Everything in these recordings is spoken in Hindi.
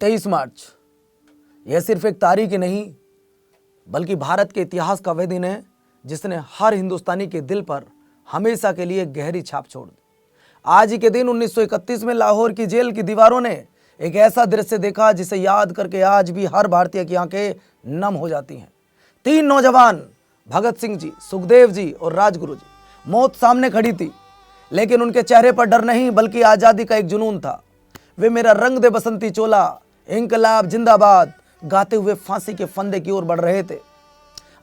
23 मार्च यह सिर्फ एक तारीख ही नहीं बल्कि भारत के इतिहास का वह दिन है जिसने हर हिंदुस्तानी के दिल पर हमेशा के लिए गहरी छाप छोड़ दी। आज ही के दिन 1931 में लाहौर की जेल की दीवारों ने एक ऐसा दृश्य देखा जिसे याद करके आज भी हर भारतीय की आंखें नम हो जाती हैं। 3 नौजवान भगत सिंह जी, सुखदेव जी और राजगुरु जी, मौत सामने खड़ी थी लेकिन उनके चेहरे पर डर नहीं बल्कि आज़ादी का एक जुनून था। वे मेरा रंग दे बसंती चोला, इंकलाब जिंदाबाद गाते हुए फांसी के फंदे की ओर बढ़ रहे थे।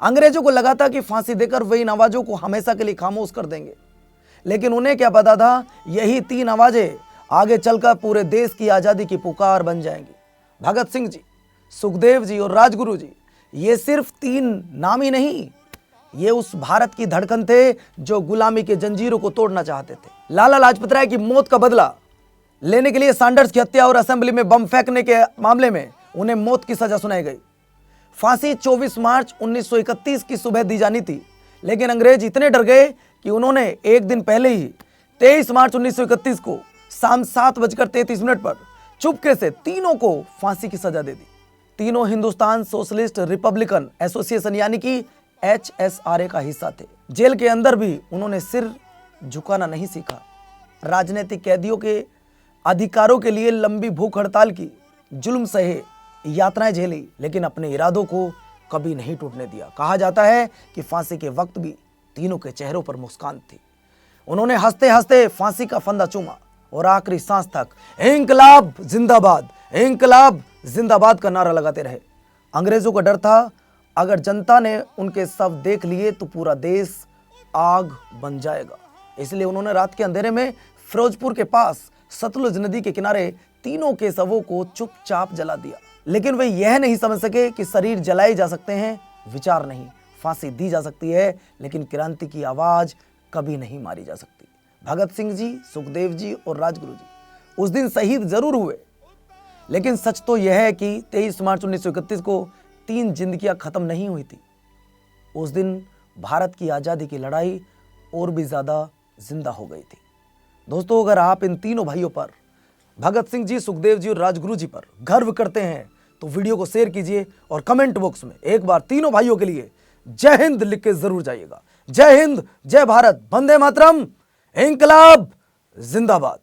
अंग्रेजों को लगा था कि फांसी देकर वे इन आवाजों को हमेशा के लिए खामोश कर देंगे, लेकिन उन्हें क्या पता था यही 3 आवाजें आगे चलकर पूरे देश की आज़ादी की पुकार बन जाएंगी। भगत सिंह जी, सुखदेव जी और राजगुरु जी ये सिर्फ 3 नाम ही नहीं, ये उस भारत की धड़कन थे जो गुलामी के जंजीरों को तोड़ना चाहते थे। लाला लाजपत राय की मौत का बदला लेने के लिए सैंडर्स की हत्या और असेंबली में बम फेंकने के मामले में उन्हें मौत की सजा सुनाई गई। फांसी 24 मार्च 1931 की सुबह दी जानी थी, लेकिन अंग्रेज इतने डर गए कि उन्होंने एक दिन पहले ही 23 मार्च 1931 को शाम 7:33 पर चुपके से तीनों को फांसी की सजा दे दी। तीनों हिंदुस्तान सोशलिस्ट रिपब्लिकन एसोसिएशन यानी कि HSRA का हिस्सा थे। जेल के अंदर भी उन्होंने सिर झुकाना नहीं सीखा। राजनीतिक कैदियों के अधिकारों के लिए लंबी भूख हड़ताल की, जुल्म सहे, यातनाएं झेली, लेकिन अपने इरादों को कभी नहीं टूटने दिया। कहा जाता है कि फांसी के वक्त भी तीनों के चेहरों पर मुस्कान थी। उन्होंने हंसते हंसते फांसी का फंदा चूमा और आखिरी सांस तक इंकलाब जिंदाबाद, इंकलाब जिंदाबाद का नारा लगाते रहे। अंग्रेजों का डर था अगर जनता ने उनके शव देख लिए तो पूरा देश आग बन जाएगा, इसलिए उन्होंने रात के अंधेरे में फिरोजपुर के पास सतलुज नदी के किनारे तीनों के शवों को चुपचाप जला दिया। लेकिन वे यह नहीं समझ सके कि शरीर जलाए जा सकते हैं, विचार नहीं। फांसी दी जा सकती है लेकिन क्रांति की आवाज कभी नहीं मारी जा सकती। भगत सिंह जी, सुखदेव जी और राजगुरु जी उस दिन शहीद जरूर हुए, लेकिन सच तो यह है कि 23 मार्च 1931 को 3 जिंदगियां खत्म नहीं हुई थी। उस दिन भारत की आज़ादी की लड़ाई और भी ज़्यादा जिंदा हो गई थी। दोस्तों, अगर आप इन तीनों भाइयों पर, भगत सिंह जी, सुखदेव जी और राजगुरु जी पर गर्व करते हैं तो वीडियो को शेयर कीजिए और कमेंट बॉक्स में एक बार तीनों भाइयों के लिए जय हिंद लिख के जरूर जाइएगा। जय हिंद, जय भारत, वंदे मातरम, इंकलाब जिंदाबाद।